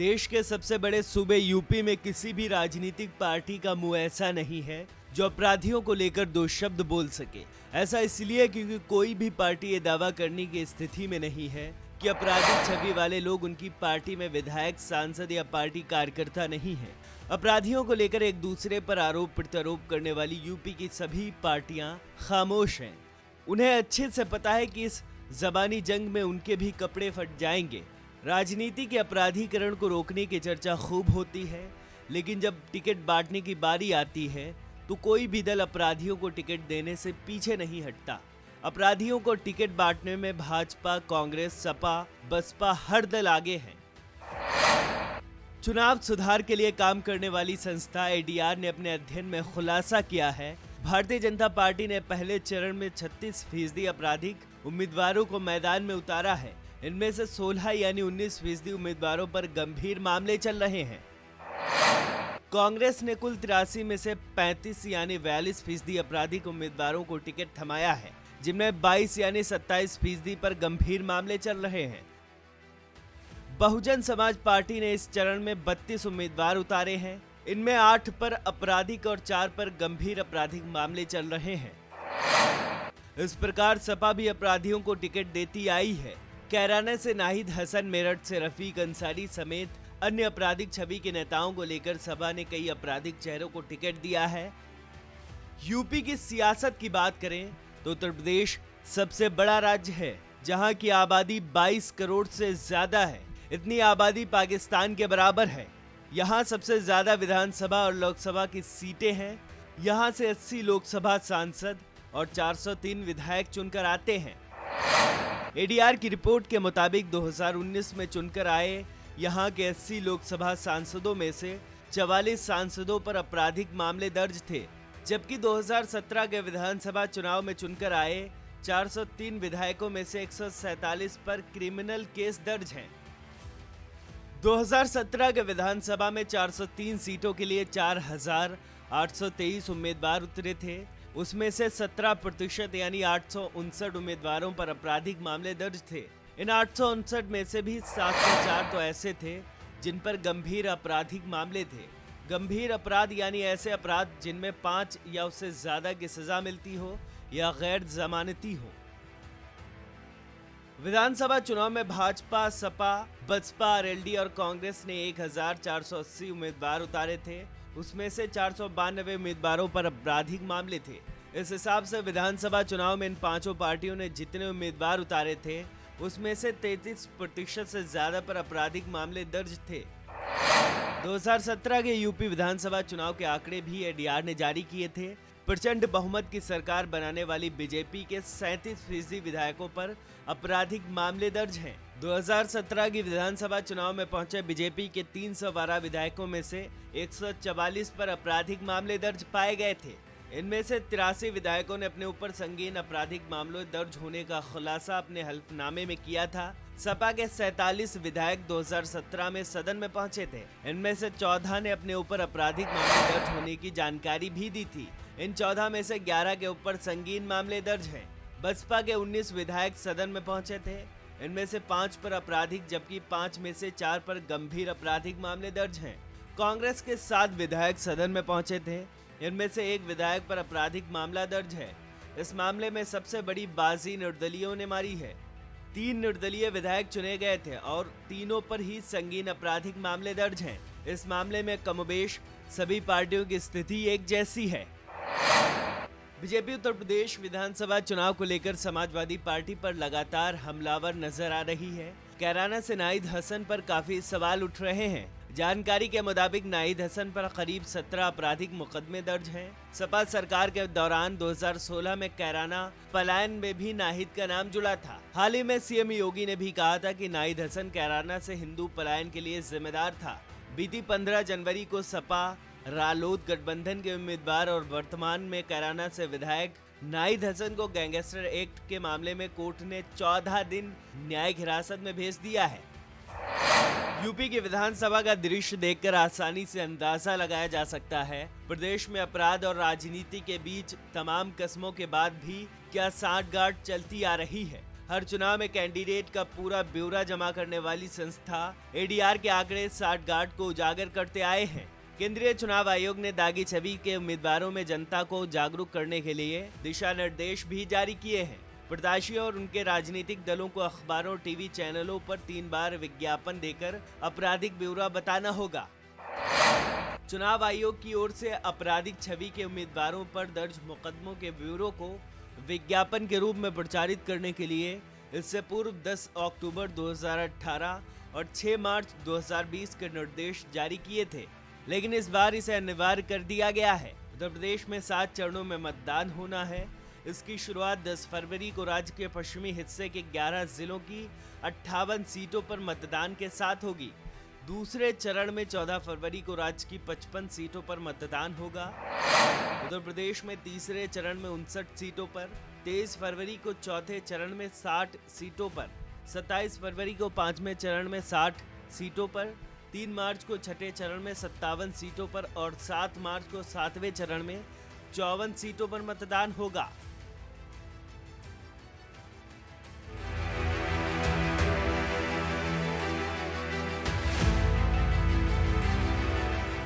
देश के सबसे बड़े सूबे यूपी में किसी भी राजनीतिक पार्टी का मुंह ऐसा नहीं है जो अपराधियों को लेकर दो शब्द बोल सके। ऐसा इसलिए क्योंकि कोई भी पार्टी ये दावा करने की स्थिति में नहीं है कि आपराधिक छवि वाले लोग उनकी पार्टी में विधायक, सांसद या पार्टी कार्यकर्ता नहीं है। अपराधियों को लेकर एक दूसरे पर आरोप प्रत्यारोप करने वाली यूपी की सभी पार्टियां खामोश हैं। उन्हें अच्छे से पता है कि इस जबानी जंग में उनके भी कपड़े फट जाएंगे। राजनीति के अपराधीकरण को रोकने की चर्चा खूब होती है, लेकिन जब टिकट बांटने की बारी आती है तो कोई भी दल अपराधियों को टिकट देने से पीछे नहीं हटता। अपराधियों को टिकट बांटने में भाजपा, कांग्रेस, सपा, बसपा हर दल आगे हैं। चुनाव सुधार के लिए काम करने वाली संस्था एडीआर ने अपने अध्ययन में खुलासा किया है, भारतीय जनता पार्टी ने पहले चरण में 36% आपराधिक उम्मीदवारों को मैदान में उतारा है। इनमें से 16 यानी 19% उम्मीदवारों पर गंभीर मामले चल रहे हैं। कांग्रेस ने कुल 83 में से 35 यानी 42% आपराधिक उम्मीदवारों को टिकट थमाया है, जिनमें 22 यानी 27% पर गंभीर मामले चल रहे हैं। बहुजन समाज पार्टी ने इस चरण में 32 उम्मीदवार उतारे हैं। इनमें 8 पर आपराधिक और 4 पर गंभीर आपराधिक मामले चल रहे हैं। इस प्रकार सपा भी अपराधियों को टिकट देती आई है। कैराना से नाहिद हसन, मेरठ से रफीक अंसारी समेत अन्य आपराधिक छवि के नेताओं को लेकर सपा ने कई आपराधिक चेहरों को टिकट दिया है। यूपी की सियासत की बात करें तो उत्तर प्रदेश सबसे बड़ा राज्य है, जहां की आबादी 22 करोड़ से ज्यादा है। इतनी आबादी पाकिस्तान के बराबर है। यहां सबसे ज्यादा विधानसभा और लोकसभा की सीटें हैं। यहां से 80 लोकसभा सांसद और 403 विधायक चुनकर आते हैं। एडीआर की रिपोर्ट के मुताबिक 2019 में चुनकर आए यहां के 80 लोकसभा सांसदों में से 44 सांसदों पर आपराधिक मामले दर्ज थे, जबकि 2017 के विधानसभा चुनाव में चुनकर आए 403 विधायकों में से 147 पर क्रिमिनल केस दर्ज हैं। 2017 के विधानसभा में 403 सीटों के लिए 4,823 उम्मीदवार उतरे थे। उसमें से 17% यानी 859 उम्मीदवारों पर आपराधिक मामले दर्ज थे। इन 859 में से भी 704 तो ऐसे थे जिन पर गंभीर आपराधिक मामले थे। गंभीर अपराध यानी ऐसे अपराध जिनमें 5 या उससे ज्यादा की सजा मिलती हो या गैर जमानती हो। विधानसभा चुनाव में भाजपा, सपा, बसपा, आरएलडी और कांग्रेस ने 1480 उम्मीदवार उतारे थे। उसमें से 492 उम्मीदवारों पर आपराधिक मामले थे। इस हिसाब से विधानसभा चुनाव में इन पांचों पार्टियों ने जितने उम्मीदवार उतारे थे, उसमें से 33% से ज्यादा पर आपराधिक मामले दर्ज थे। 2017 के यूपी विधानसभा चुनाव के आंकड़े भी एडीआर ने जारी किए थे। प्रचंड बहुमत की सरकार बनाने वाली बीजेपी के 37% विधायकों पर आपराधिक मामले दर्ज हैं। 2017 की विधानसभा चुनाव में पहुंचे बीजेपी के 312 विधायकों में से 144 पर आपराधिक मामले दर्ज पाए गए थे। इनमें से 83 विधायकों ने अपने ऊपर संगीन आपराधिक मामलों दर्ज होने का खुलासा अपने हल्फनामे में किया था। सपा के 47 विधायक 2017 में सदन में पहुंचे थे। इनमें से 14 ने अपने ऊपर आपराधिक मामले दर्ज होने की जानकारी भी दी थी। इन 14 में से 11 के ऊपर संगीन मामले दर्ज हैं। बसपा के 19 विधायक सदन में पहुंचे थे। इनमें से 5 पर आपराधिक, जबकि 5 में से 4 पर गंभीर आपराधिक मामले दर्ज हैं। कांग्रेस के 7 विधायक सदन में पहुंचे थे। इनमें से 1 विधायक पर आपराधिक मामला दर्ज है। इस मामले में सबसे बड़ी बाजी निर्दलीयों ने मारी है। 3 निर्दलीय विधायक चुने गए थे और तीनों पर ही संगीन आपराधिक मामले दर्ज हैं। इस मामले में कमोबेश सभी पार्टियों की स्थिति एक जैसी है। बीजेपी उत्तर प्रदेश विधानसभा चुनाव को लेकर समाजवादी पार्टी पर लगातार हमलावर नजर आ रही है। कैराना से नाहिद हसन पर काफी सवाल उठ रहे हैं। जानकारी के मुताबिक नाहिद हसन पर करीब 17 आपराधिक मुकदमे दर्ज हैं। सपा सरकार के दौरान 2016 में कैराना पलायन में भी नाहिद का नाम जुड़ा था। हाल ही में सीएम योगी ने भी कहा था कि नाहिद हसन कैराना से हिंदू पलायन के लिए जिम्मेदार था। बीती 15 जनवरी को सपा रालोद गठबंधन के उम्मीदवार और वर्तमान में कैराना से विधायक नाहिद हसन को गैंगस्टर एक्ट के मामले में कोर्ट ने 14 दिन न्यायिक हिरासत में भेज दिया है। यूपी की विधानसभा का दृश्य देखकर आसानी से अंदाजा लगाया जा सकता है प्रदेश में अपराध और राजनीति के बीच तमाम कस्मों के बाद भी क्या सांठगांठ चलती आ रही है। हर चुनाव में कैंडिडेट का पूरा ब्यौरा जमा करने वाली संस्था एडीआर के आंकड़े 60 गार्ड को उजागर करते आए हैं। केंद्रीय चुनाव आयोग ने दागी छवि के उम्मीदवारों में जनता को जागरूक करने के लिए दिशा निर्देश भी जारी किए हैं। प्रत्याशियों और उनके राजनीतिक दलों को अखबारों और टीवी चैनलों पर 3 बार विज्ञापन देकर आपराधिक ब्यौरा बताना होगा। चुनाव आयोग की ओर से आपराधिक छवि के उम्मीदवारों पर दर्ज मुकदमों के ब्यौरे को विज्ञापन के रूप में प्रचारित करने के लिए इससे पूर्व 10 अक्टूबर 2018 और 6 मार्च 2020 के निर्देश जारी किए थे, लेकिन इस बार इसे अनिवार्य कर दिया गया है। उत्तर प्रदेश में 7 चरणों में मतदान होना है। इसकी शुरुआत 10 फरवरी को राज्य के पश्चिमी हिस्से के 11 जिलों की 58 सीटों पर मतदान के साथ होगी। दूसरे चरण में 14 फरवरी को राज्य की 55 सीटों पर मतदान होगा। उत्तर प्रदेश में तीसरे चरण में 59 सीटों पर, 23 फरवरी को चौथे चरण में 60 सीटों पर, 27 फरवरी को 5वें चरण में 60 सीटों पर, 3 मार्च को छठे चरण में 57 सीटों पर और 7 मार्च को 7वें चरण में 54 सीटों पर मतदान होगा।